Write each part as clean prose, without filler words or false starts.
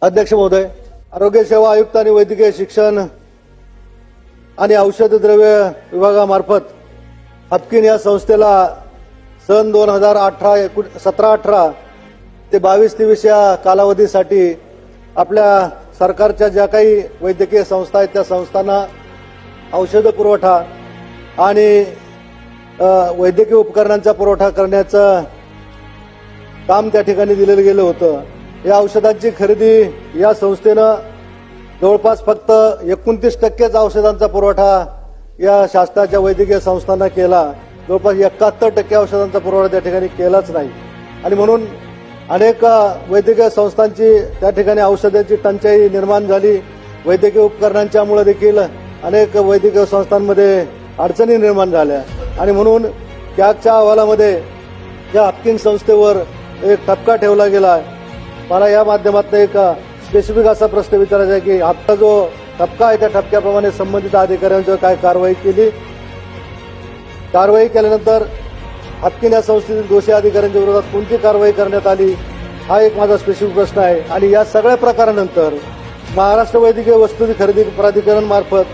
अध्यक्ष महोदय, आरोग्य सेवा आयुक्त आणि वैद्यकीय शिक्षण आणि औषध द्रव्य विभागामार्फत हाफकिन या संस्थेला सन 2017-18 ते 22-23 या कालावधीसाठी आपल्या सरकारच्या ज्या काही वैद्यकीय संस्था आहेत त्या संस्थांना औषध पुरवठा आणि वैद्यकीय उपकरणांचा पुरवठा करण्याचं काम त्या ठिकाणी दिलेलं गेलं होतं। या औषधांची खरेदी या संस्थेनं जवळपास फक्त 29% औषधांचा पुरवठा या शासनाच्या वैद्यकीय संस्थांना केला। जवळपास 71% औषधांचा पुरवठा त्या ठिकाणी केलाच नाही आणि म्हणून अनेक वैद्यकीय संस्थांची त्या ठिकाणी औषधांची टंचाई निर्माण झाली। वैद्यकीय उपकरणांच्यामुळे देखील अनेक वैद्यकीय संस्थांमध्ये अडचणी निर्माण झाल्या आणि म्हणून कॅगच्या अहवालामध्ये या हाफकिन संस्थेवर एक ठपका ठेवला गेला। मला या माध्यमातून एक स्पेसिफिक असा प्रश्न विचारायचा आहे की आता जो ठपका आहे त्या ठपक्याप्रमाणे संबंधित अधिकाऱ्यांवर काय कारवाई केली, कारवाई केल्यानंतर हाफकिन या संस्थेतील दोषी अधिकाऱ्यांच्या विरोधात कोणती कारवाई करण्यात आली, हा एक माझा स्पेसिफिक प्रश्न आहे। आणि या सगळ्या प्रकारानंतर महाराष्ट्र वैद्यकीय वस्तू खरेदी प्राधिकरण मार्फत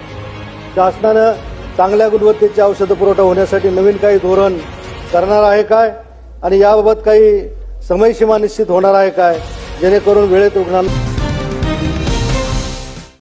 शासनानं चांगल्या गुणवत्तेचे औषध पुरवठा होण्यासाठी नवीन काही धोरण करणार आहे काय आणि याबाबत काही समयसीमा निश्चित होणार आहे काय, जेणेकरून वेळेत रुग्णांना